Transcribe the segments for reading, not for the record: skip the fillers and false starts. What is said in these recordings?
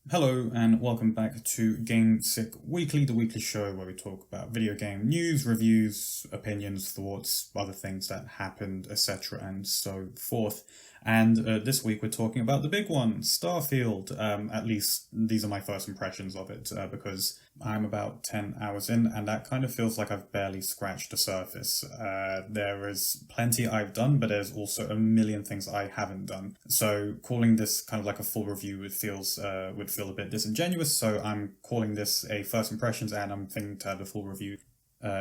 Hello and welcome back to GameCyc Weekly, the weekly show where we talk about video game news, reviews, opinions, thoughts, other things that happened, etc., and so forth. And this week we're talking about the big one, Starfield. At least these are my first impressions of it, because I'm about 10 hours in, and that kind of feels like I've barely scratched the surface. There is plenty I've done, but there's also a million things I haven't done. So calling this kind of like a full review would feel a bit disingenuous. So I'm calling this a first impressions, and I'm thinking to have a full review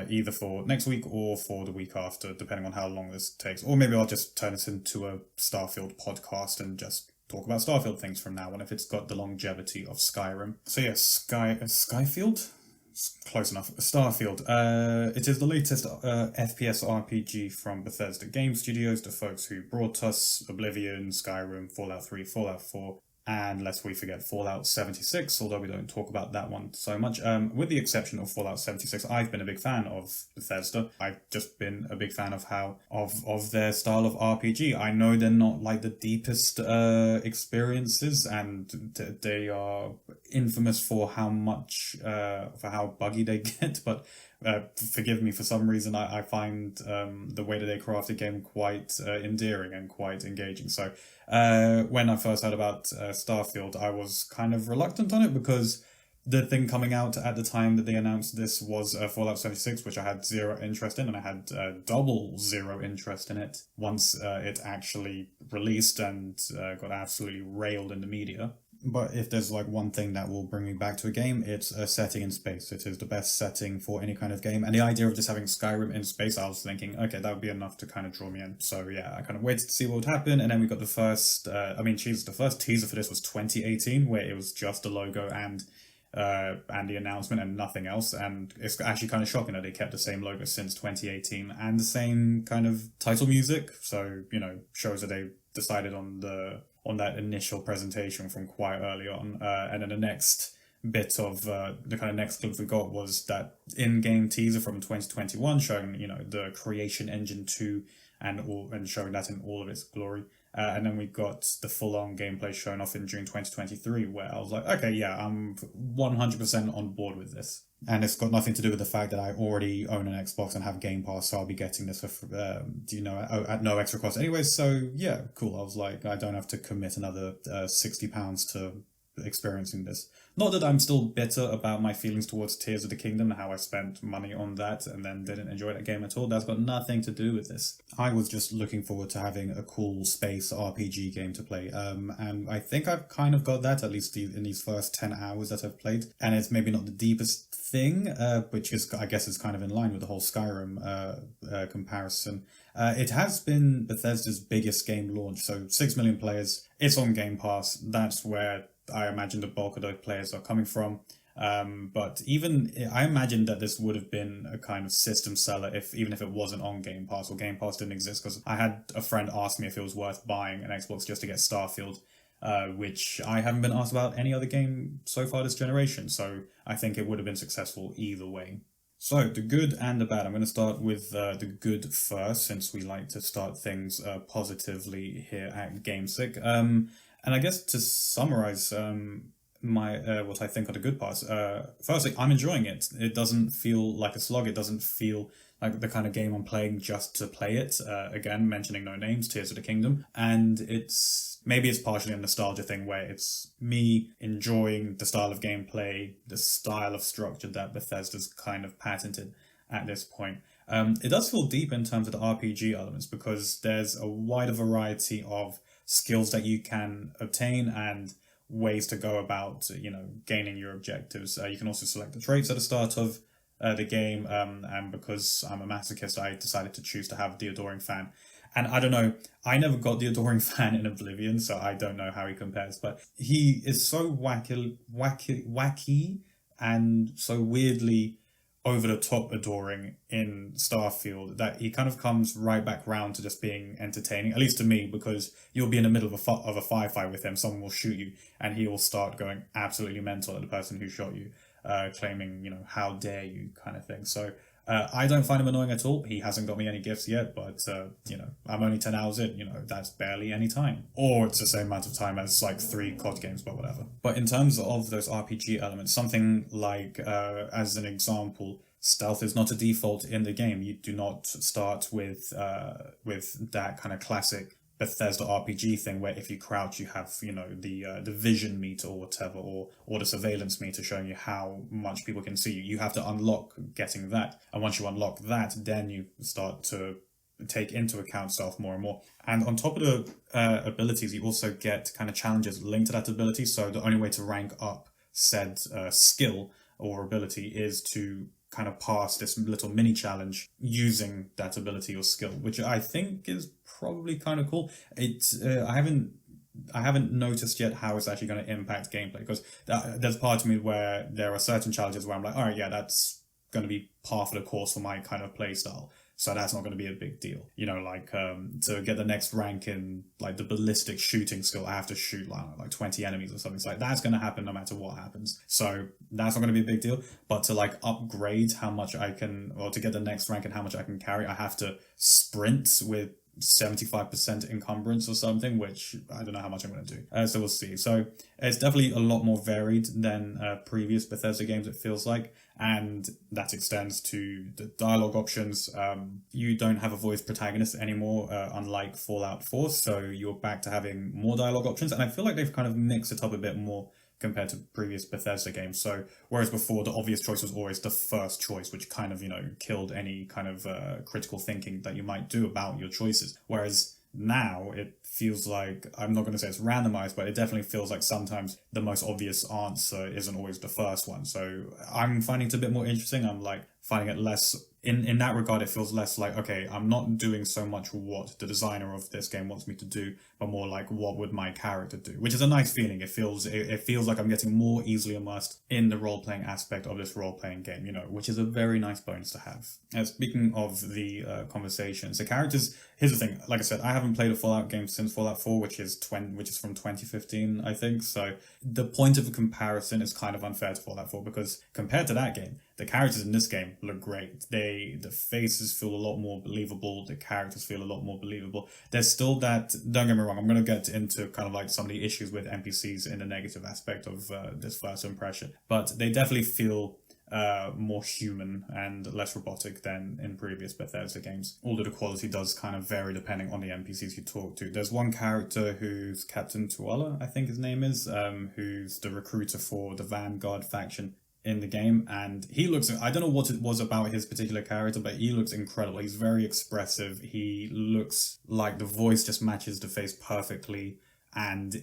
either for next week or for the week after, depending on how long this takes. Or maybe I'll just turn this into a Starfield podcast and just talk about Starfield things from now on if it's got the longevity of Skyrim. So yes, Skyfield? Close enough. Starfield. It is the latest FPS RPG from Bethesda Game Studios, the folks who brought us Oblivion, Skyrim, Fallout 3, Fallout 4, and lest we forget Fallout 76, although we don't talk about that one so much. With the exception of Fallout 76, I've been a big fan of Bethesda. I've just been a big fan of of their style of RPG. I know they're not like the deepest experiences, and they are infamous for for how buggy they get, but forgive me, for some reason I find the way that they craft the game quite endearing and quite engaging. So when I first heard about Starfield, I was kind of reluctant on it because the thing coming out at the time that they announced this was Fallout 76, which I had zero interest in, and I had double zero interest in it once it actually released and got absolutely railed in the media. But if there's like one thing that will bring me back to a game, it's a setting in space. It is the best setting for any kind of game. And the idea of just having Skyrim in space, I was thinking, okay, that would be enough to kind of draw me in. So yeah, I kind of waited to see what would happen. And then we got the first, the first teaser for this was 2018, where it was just the logo and the announcement and nothing else. And it's actually kind of shocking that they kept the same logo since 2018 and the same kind of title music. So, shows that they decided on that initial presentation from quite early on. And then the next bit of the kind of next clip we got was that in-game teaser from 2021 showing, the Creation Engine 2 and showing that in all of its glory. And then we got the full-on gameplay shown off in June 2023, where I was like, okay, yeah, I'm 100% on board with this. And it's got nothing to do with the fact that I already own an Xbox and have Game Pass, so I'll be getting this for, at no extra cost anyway. So yeah, cool. I was like, I don't have to commit another £60 to experiencing this. Not that I'm still bitter about my feelings towards Tears of the Kingdom and how I spent money on that and then didn't enjoy that game at all. That's got nothing to do with this. I was just looking forward to having a cool space RPG game to play. And I think I've kind of got that, at least in these first 10 hours that I've played. And it's maybe not the deepest thing, which is, I guess, is kind of in line with the whole Skyrim comparison. It has been Bethesda's biggest game launch, so 6 million players. It's on Game Pass. That's where I imagine the bulk of those players are coming from. But even I imagine that this would have been a kind of system seller even if it wasn't on Game Pass or Game Pass didn't exist. Because I had a friend ask me if it was worth buying an Xbox just to get Starfield, which I haven't been asked about any other game so far this generation. So I think it would have been successful either way. So, the good and the bad. I'm going to start with the good first, since we like to start things positively here at GameSick. And I guess to summarize my what I think are the good parts. Firstly, I'm enjoying it. It doesn't feel like a slog. It doesn't feel like the kind of game I'm playing just to play it. Again, mentioning no names, Tears of the Kingdom, and maybe it's partially a nostalgia thing where it's me enjoying the style of gameplay, the style of structure that Bethesda's kind of patented at this point. It does feel deep in terms of the RPG elements because there's a wider variety of skills that you can obtain and ways to go about, gaining your objectives. You can also select the traits at the start of the game, and because I'm a masochist, I decided to choose to have the Adoring Fan. And I don't know, I never got the Adoring Fan in Oblivion, so I don't know how he compares, but he is so wacky and so weirdly over the top adoring in Starfield that he kind of comes right back round to just being entertaining, at least to me, because you'll be in the middle of a firefight with him, someone will shoot you, and he will start going absolutely mental at the person who shot you, claiming, how dare you kind of thing. So I don't find him annoying at all. He hasn't got me any gifts yet, but I'm only 10 hours in. That's barely any time, or it's the same amount of time as like 3 COD games, but whatever. But in terms of those RPG elements, something like as an example, stealth is not a default in the game. You do not start with that kind of classic Bethesda RPG thing where if you crouch, you have the vision meter or whatever, or the surveillance meter showing you how much people can see you. You have to unlock getting that, and once you unlock that, then you start to take into account stealth more and more. And on top of the abilities, you also get kind of challenges linked to that ability. So the only way to rank up said skill or ability is to kind of pass this little mini challenge using that ability or skill, which I think is probably kind of cool. I haven't noticed yet how it's actually going to impact gameplay, because there's part of me where there are certain challenges where I'm like, all right, yeah, that's going to be par for the course for my kind of play style. So that's not going to be a big deal. Like to get the next rank in like the ballistic shooting skill, I have to shoot like 20 enemies or something. So like that's going to happen no matter what happens. So that's not going to be a big deal. But to like upgrade how much I can, or to get the next rank and how much I can carry, I have to sprint with 75% encumbrance or something, which I don't know how much I'm going to do. So we'll see. So it's definitely a lot more varied than previous Bethesda games, it feels like. And that extends to the dialogue options. You don't have a voice protagonist anymore, unlike Fallout 4, so you're back to having more dialogue options. And I feel like they've kind of mixed it up a bit more compared to previous Bethesda games. So whereas before the obvious choice was always the first choice, which kind of, killed any kind of critical thinking that you might do about your choices. Whereas now it feels like, I'm not going to say it's randomized, but it definitely feels like sometimes the most obvious answer isn't always the first one. So I'm finding it a bit more interesting. I'm like finding it less, in that regard, it feels less like, okay, I'm not doing so much what the designer of this game wants me to do, but more like what would my character do, which is a nice feeling. It feels like I'm getting more easily immersed in the role-playing aspect of this role-playing game, which is a very nice bonus to have. Speaking of the conversations, the characters, here's the thing, like I said, I haven't played a Fallout game since Fallout 4, which is from 2015, I think, so the point of comparison is kind of unfair to Fallout 4, because compared to that game, the characters in this game look great. The faces feel a lot more believable. The characters feel a lot more believable. There's still that, don't get me wrong, I'm going to get into kind of like some of the issues with NPCs in the negative aspect of this first impression, but they definitely feel more human and less robotic than in previous Bethesda games. Although the quality does kind of vary depending on the NPCs you talk to. There's one character who's Captain Tuala, I think his name is, who's the recruiter for the Vanguard faction in the game, and he looks, I don't know what it was about his particular character, but he looks incredible. He's very expressive. He looks like the voice just matches the face perfectly, and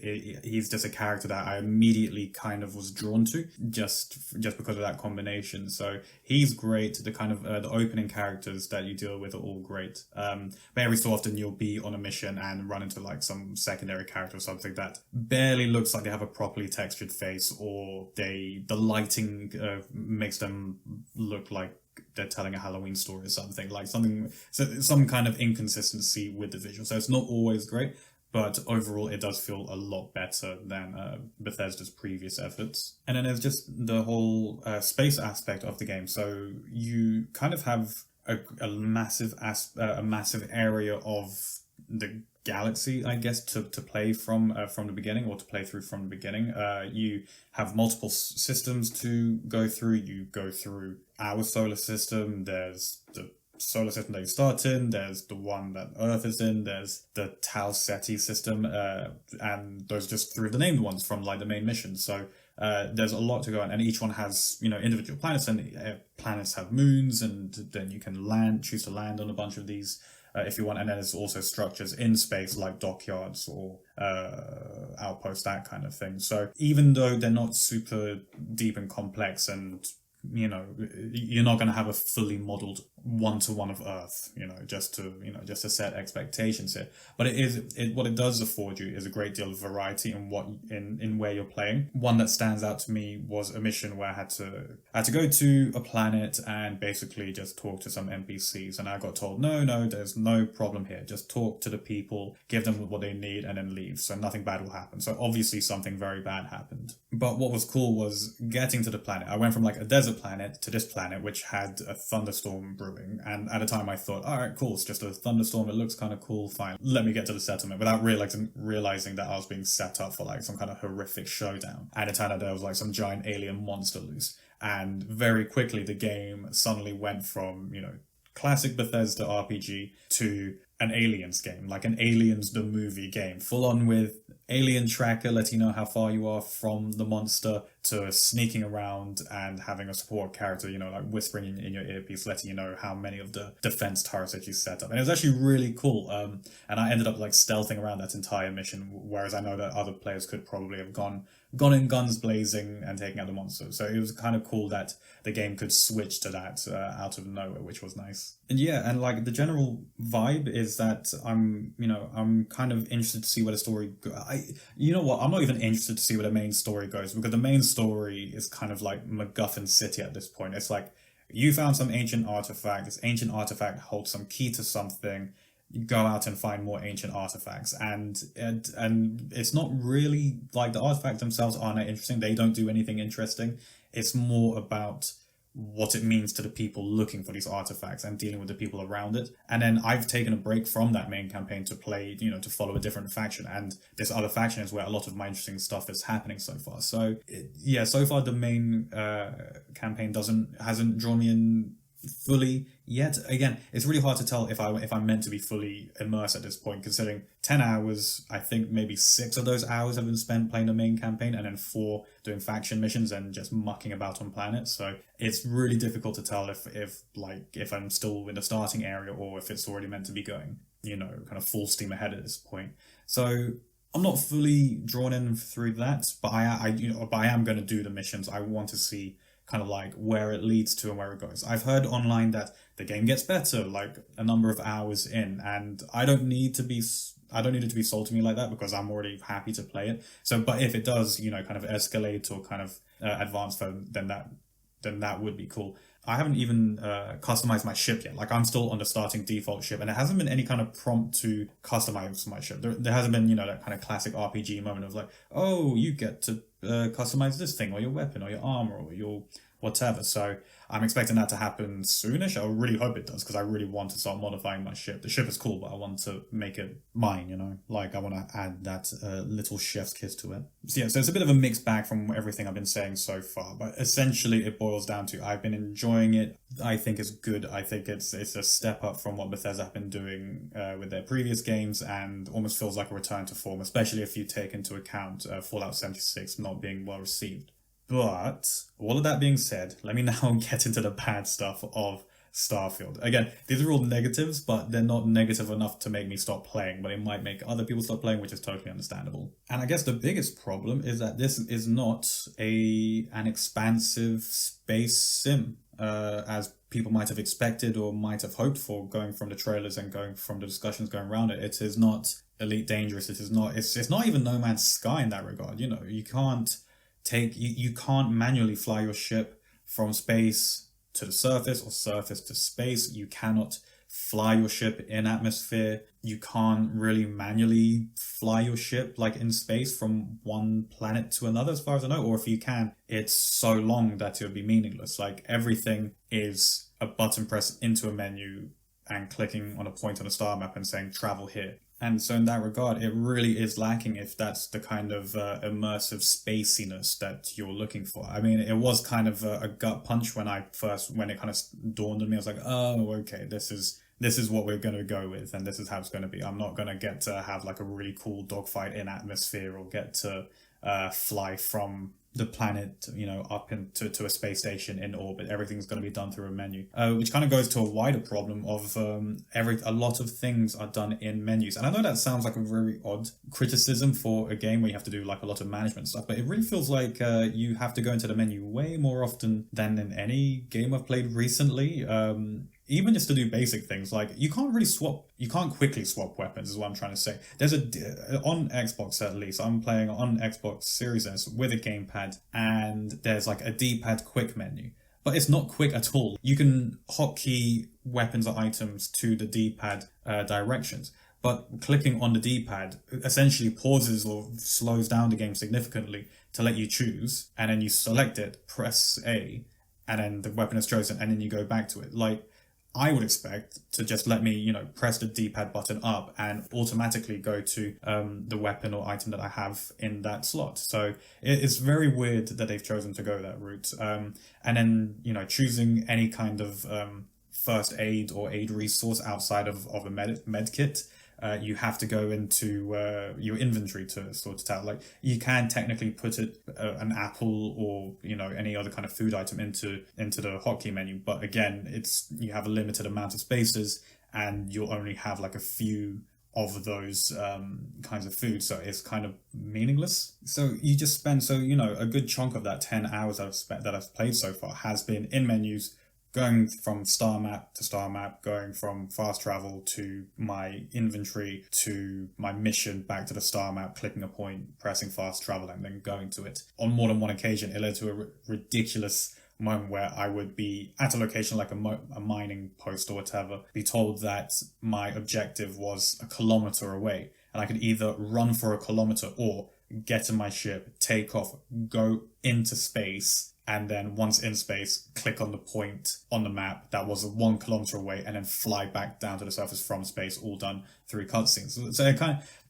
he's just a character that I immediately kind of was drawn to just because of that combination. So he's great. The kind of the opening characters that you deal with are all great. But every so often you'll be on a mission and run into like some secondary character or something that barely looks like they have a properly textured face, or the lighting makes them look like they're telling a Halloween story or something, some kind of inconsistency with the visual. So it's not always great, but overall it does feel a lot better than Bethesda's previous efforts. And then there's just the whole space aspect of the game. So you kind of have a massive area of the galaxy, I guess, to play from the beginning, or to play through from the beginning. You have multiple systems to go through. You go through our solar system. There's the solar system that you start in, there's the one that Earth is in, there's the Tau Ceti system, and those just through the named ones from like the main mission. So there's a lot to go on, and each one has individual planets, and planets have moons, and then you can choose to land on a bunch of these if you want. And then there's also structures in space like dockyards or outposts, that kind of thing. So even though they're not super deep and complex, and you're not going to have a fully modeled one-to-one of Earth, just to set expectations here. But what it does afford you is a great deal of variety in where you're playing. One that stands out to me was a mission where I had to go to a planet and basically just talk to some NPCs, and I got told, no, there's no problem here. Just talk to the people, give them what they need, and then leave. So nothing bad will happen. So obviously something very bad happened. But what was cool was getting to the planet. I went from like a desert planet to this planet, which had a thunderstorm brewing. And at the time I thought, all right, cool, it's just a thunderstorm. It looks kind of cool. Fine. Let me get to the settlement without realizing that I was being set up for like some kind of horrific showdown. And it turned out there was like some giant alien monster loose. And very quickly the game suddenly went from, classic Bethesda RPG to an Aliens game, like an Aliens the movie game, full on with alien tracker letting you know how far you are from the monster, to sneaking around and having a support character, like whispering in your earpiece, letting you know how many of the defense turrets that you set up. And it was actually really cool. And I ended up like stealthing around that entire mission, whereas I know that other players could probably have gone in guns blazing and taking out the monster. So it was kind of cool that the game could switch to that out of nowhere, which was nice. And yeah, and like the general vibe is that I'm kind of interested to see where the story I'm not even interested to see where the main story goes, because the main story is kind of like MacGuffin City at this point. It's like, you found some ancient artifact. This ancient artifact holds some key to something. You go out and find more ancient artifacts, and it's not really like the artifacts themselves aren't that interesting. They don't do anything interesting. It's more about what it means to the people looking for these artifacts and dealing with the people around it. And then I've taken a break from that main campaign to play, to follow a different faction, and this other faction is where a lot of my interesting stuff is happening so far. So so far the main campaign hasn't drawn me in fully yet. Again, it's really hard to tell if I'm meant to be fully immersed at this point, considering 10 hours, I think maybe 6 of those hours have been spent playing the main campaign, and then 4 doing faction missions and just mucking about on planets. So it's really difficult to tell if I'm still in the starting area or if it's already meant to be going, kind of full steam ahead at this point. So I'm not fully drawn in through that, but I am going to do the missions. I want to see kind of like where it leads to and where it goes. I've heard online that the game gets better like a number of hours in, and I don't need it to be sold to me like that, because I'm already happy to play it. So, but if it does, kind of escalate or kind of advance further, then that would be cool. I haven't even customized my ship yet. Like, I'm still on the starting default ship, and there hasn't been any kind of prompt to customize my ship. There hasn't been, that kind of classic RPG moment of like, oh, you get to customize this thing, or your weapon, or your armor, or your whatever. So I'm expecting that to happen soonish. I really hope it does, because I really want to start modifying my ship. The ship is cool, but I want to make it mine, Like, I want to add that little chef's kiss to it. So yeah, so it's a bit of a mixed bag from everything I've been saying so far, but essentially it boils down to I've been enjoying it. I think it's good. I think it's a step up from what Bethesda have been doing with their previous games, and almost feels like a return to form, especially if you take into account Fallout 76 not being well received. But all of that being said, let me now get into the bad stuff of Starfield. Again, these are all negatives, but they're not negative enough to make me stop playing, but it might make other people stop playing, which is totally understandable. And I guess the biggest problem is that this is not an expansive space sim, as people might have expected or might have hoped for, going from the trailers and going from the discussions going around it. It is not Elite Dangerous. It's not even No Man's Sky in that regard. You can't manually fly your ship from space to the surface or surface to space. You cannot fly your ship in atmosphere. You can't really manually fly your ship like in space from one planet to another, as far as I know. Or if you can, it's so long that it would be meaningless. Like, everything is a button press into a menu and clicking on a point on a star map and saying travel here. And so in that regard, it really is lacking if that's the kind of immersive spaciness that you're looking for. I mean, it was kind of a gut punch when it kind of dawned on me. I was like, oh, okay, this is what we're going to go with, and this is how it's going to be. I'm not going to get to have like a really cool dogfight in atmosphere, or get to fly from the planet, up into a space station in orbit. Everything's going to be done through a menu, which kind of goes to a wider problem of a lot of things are done in menus. And I know that sounds like a very odd criticism for a game where you have to do like a lot of management stuff, but it really feels like you have to go into the menu way more often than in any game I've played recently. even just to do basic things, like you can't quickly swap weapons, is what I'm trying to say. On Xbox at least, I'm playing on Xbox Series S with a gamepad, and there's like a D-pad quick menu. But it's not quick at all. You can hotkey weapons or items to the D-pad directions, but clicking on the D-pad essentially pauses or slows down the game significantly to let you choose, and then you select it, press A, and then the weapon is chosen, and then you go back to it. Like, I would expect to just let me, press the D-pad button up and automatically go to the weapon or item that I have in that slot. So it's very weird that they've chosen to go that route. And then, choosing any kind of first aid or aid resource outside of a med kit, you have to go into your inventory to sort it out. Like, you can technically put an apple or any other kind of food item into the hotkey menu, but again, you have a limited amount of spaces, and you'll only have like a few of those kinds of food, so it's kind of meaningless. So you just spend a good chunk of that 10 hours that I've played so far has been in menus, going from star map to star map, going from fast travel to my inventory to my mission, back to the star map, clicking a point, pressing fast travel, and then going to it. On more than one occasion, it led to a ridiculous moment where I would be at a location like a mining post or whatever, be told that my objective was a kilometer away, and I could either run for a kilometer or get in my ship, take off, go into space, and then once in space, click on the point on the map that was 1 kilometer away, and then fly back down to the surface from space, all done through cutscenes. So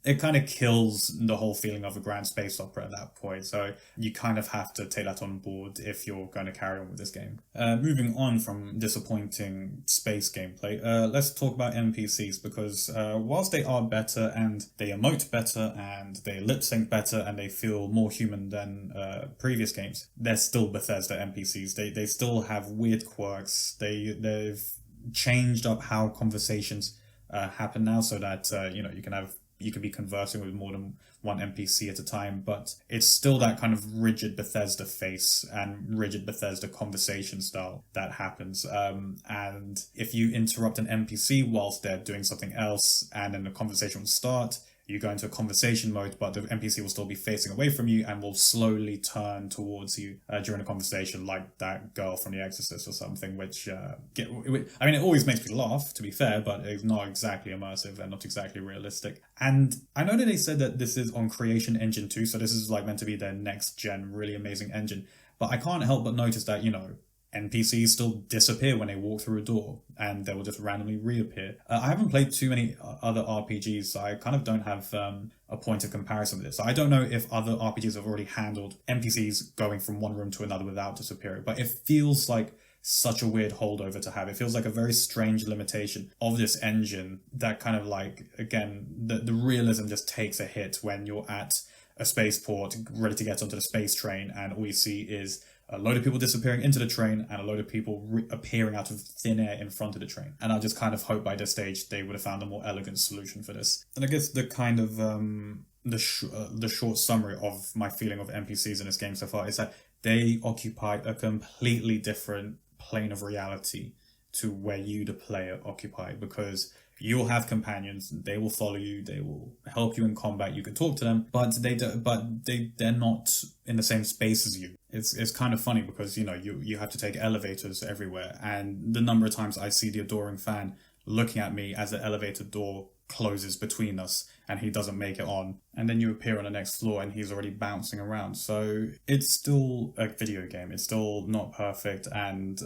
it kind of kills the whole feeling of a grand space opera at that point. So you kind of have to take that on board if you're going to carry on with this game. Moving on from disappointing space gameplay, let's talk about NPCs, because whilst they are better and they emote better and they lip sync better and they feel more human than previous games, they're still Bethesda NPCs. They still have weird quirks. They've changed up how conversations happen now, so that you can be conversing with more than one NPC at a time, but it's still that kind of rigid Bethesda face and rigid Bethesda conversation style that happens. And if you interrupt an NPC whilst they're doing something else, and then the conversation will start, you go into a conversation mode, but the NPC will still be facing away from you and will slowly turn towards you during a conversation, like that girl from The Exorcist or something, which, it always makes me laugh, to be fair, but it's not exactly immersive and not exactly realistic. And I know that they said that this is on Creation Engine 2, so this is like meant to be their next gen, really amazing engine, but I can't help but notice that, NPCs still disappear when they walk through a door, and they will just randomly reappear. I haven't played too many other RPGs, so I kind of don't have a point of comparison with this. So I don't know if other RPGs have already handled NPCs going from one room to another without disappearing, but it feels like such a weird holdover to have. It feels like a very strange limitation of this engine that kind of like, again, the realism just takes a hit when you're at a spaceport ready to get onto the space train, and all you see is a load of people disappearing into the train and a load of people appearing out of thin air in front of the train. And I just kind of hope by this stage they would have found a more elegant solution for this. And I guess the kind of the short summary of my feeling of NPCs in this game so far is that they occupy a completely different plane of reality to where you, the player, occupy, because you'll have companions, they will follow you, they will help you in combat, you can talk to them, but they're not in the same space as you. It's kind of funny because, you have to take elevators everywhere, and the number of times I see the adoring fan looking at me as the elevator door closes between us and he doesn't make it on, and then you appear on the next floor and he's already bouncing around. So it's still a video game, it's still not perfect, and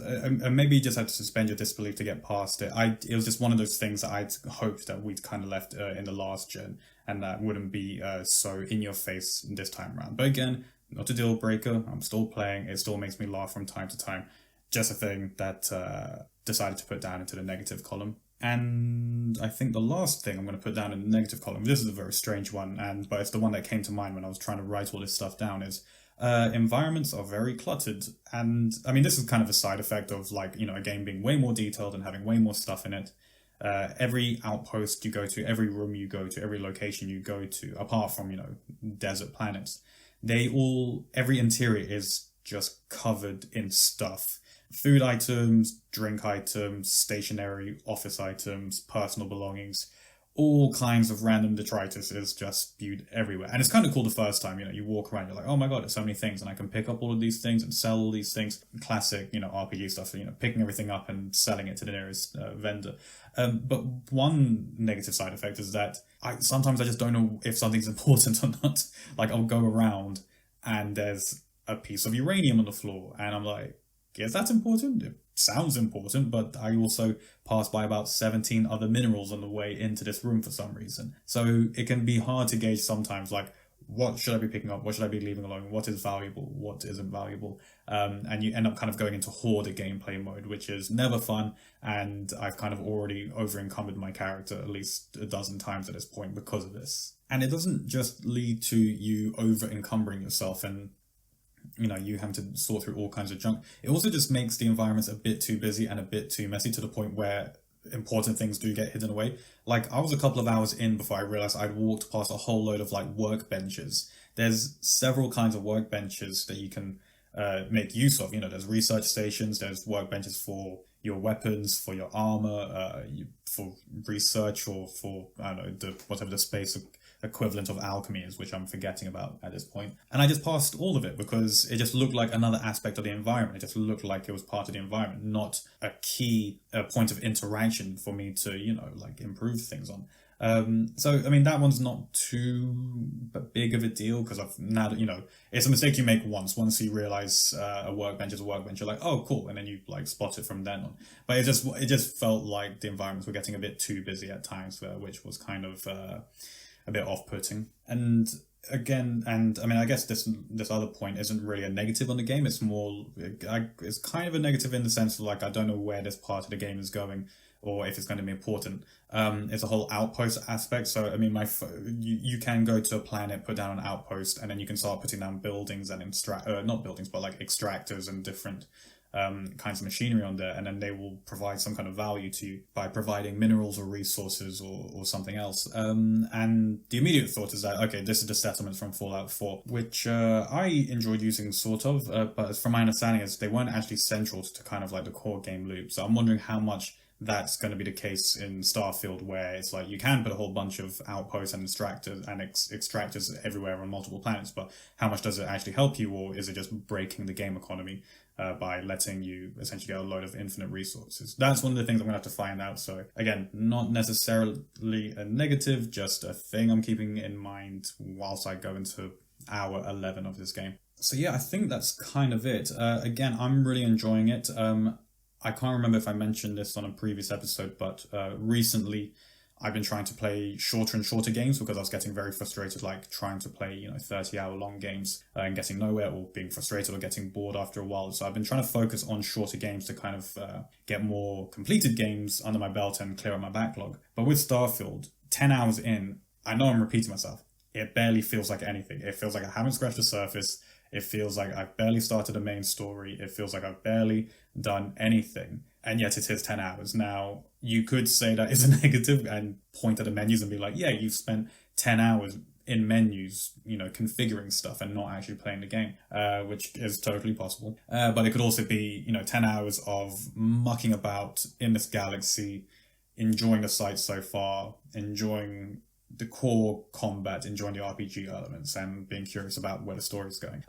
maybe you just have to suspend your disbelief to get past it. It was just one of those things that I'd hoped that we'd kind of left in the last gen, and that wouldn't be so in your face this time around. But again, not a deal breaker, I'm still playing, it still makes me laugh from time to time. Just a thing that decided to put down into the negative column. And I think the last thing I'm going to put down in the negative column, this is a very strange one, but it's the one that came to mind when I was trying to write all this stuff down, is environments are very cluttered. And I mean, this is kind of a side effect of a game being way more detailed and having way more stuff in it. Every outpost you go to, every room you go to, every location you go to, apart from, desert planets, every interior is just covered in stuff. food items, drink items, stationery, office items, personal belongings, all kinds of random detritus is just spewed everywhere. And it's kind of cool the first time, you walk around, you're like, oh my god, there's so many things, and I can pick up all of these things and sell all these things. Classic, RPG stuff, picking everything up and selling it to the nearest vendor. But one negative side effect is that sometimes I just don't know if something's important or not. Like, I'll go around and there's a piece of uranium on the floor, and I'm like, is that important? It sounds important, but I also passed by about 17 other minerals on the way into this room for some reason. So it can be hard to gauge sometimes, like, what should I be picking up? What should I be leaving alone? What is valuable? What isn't valuable? And you end up kind of going into hoarder gameplay mode, which is never fun. And I've kind of already over encumbered my character at least a dozen times at this point because of this. And it doesn't just lead to you over encumbering yourself and you having to sort through all kinds of junk. It also just makes the environments a bit too busy and a bit too messy to the point where important things do get hidden away. Like, I was a couple of hours in before I realized I'd walked past a whole load of like workbenches. There's several kinds of workbenches that you can make use of. There's research stations, there's workbenches for your weapons, for your armor, for research, or for, I don't know, whatever the space equivalent of alchemy is, which I'm forgetting about at this point. And I just passed all of it because it just looked like another aspect of the environment. It just looked like it was part of the environment, not a key point of interaction for me to, improve things on. So, I mean, that one's not too big of a deal because I've now, it's a mistake you make once you realize a workbench is a workbench, you're like, oh, cool. And then you spot it from then on. But it just felt like the environments were getting a bit too busy at times, which was kind of a bit off-putting. And again, I guess this other point isn't really a negative on the game. It's more, it's kind of a negative in the sense of, like, I don't know where this part of the game is going or if it's going to be important. It's a whole outpost aspect. So, I mean, you can go to a planet, put down an outpost, and then you can start putting down buildings and not buildings, but like extractors and different kinds of machinery on there, and then they will provide some kind of value to you by providing minerals or resources or something else. And the immediate thought is that, okay, this is the settlement from Fallout 4, which I enjoyed using sort of, but from my understanding is they weren't actually central to kind of like the core game loop. So I'm wondering how much that's going to be the case in Starfield, where it's like you can put a whole bunch of outposts and extractors everywhere on multiple planets, but how much does it actually help you, or is it just breaking the game economy by letting you essentially get a load of infinite resources? That's one of the things I'm going to have to find out. So again, not necessarily a negative, just a thing I'm keeping in mind whilst I go into hour 11 of this game. So yeah, I think that's kind of it. Again, I'm really enjoying it. I can't remember if I mentioned this on a previous episode, but recently I've been trying to play shorter and shorter games because I was getting very frustrated, like trying to play, 30-hour long games and getting nowhere, or being frustrated or getting bored after a while. So I've been trying to focus on shorter games to kind of get more completed games under my belt and clear up my backlog. But with Starfield, 10 hours in, I know I'm repeating myself. It barely feels like anything. It feels like I haven't scratched the surface. It feels like I've barely started the main story. It feels like I've barely done anything. And yet it is 10 hours. Now, you could say that is a negative and point at the menus and be like, yeah, you've spent 10 hours in menus, configuring stuff and not actually playing the game, which is totally possible. But it could also be, 10 hours of mucking about in this galaxy, enjoying the sights so far, enjoying the core combat, enjoying the RPG elements, and being curious about where the story's going.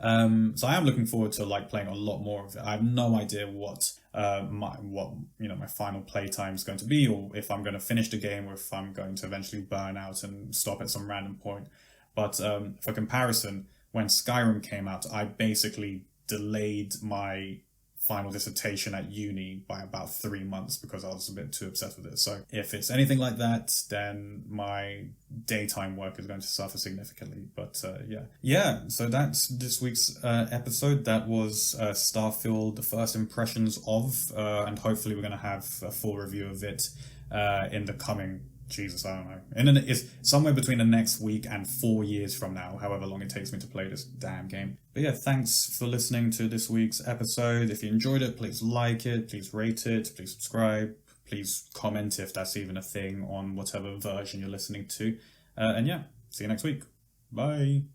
So I am looking forward to playing a lot more of it. I have no idea what my final playtime is going to be, or if I'm going to finish the game, or if I'm going to eventually burn out and stop at some random point. But for comparison, when Skyrim came out, I basically delayed my final dissertation at uni by about 3 months because I was a bit too obsessed with it. So if it's anything like that, then my daytime work is going to suffer significantly. But yeah, so that's this week's episode. That was Starfield, the first impressions of, and hopefully we're going to have a full review of it in the coming, I don't know. And then it's somewhere between the next week and 4 years from now, however long it takes me to play this damn game. But yeah, thanks for listening to this week's episode. If you enjoyed it, please like it, please rate it, please subscribe, please comment if that's even a thing on whatever version you're listening to. And yeah, see you next week. Bye.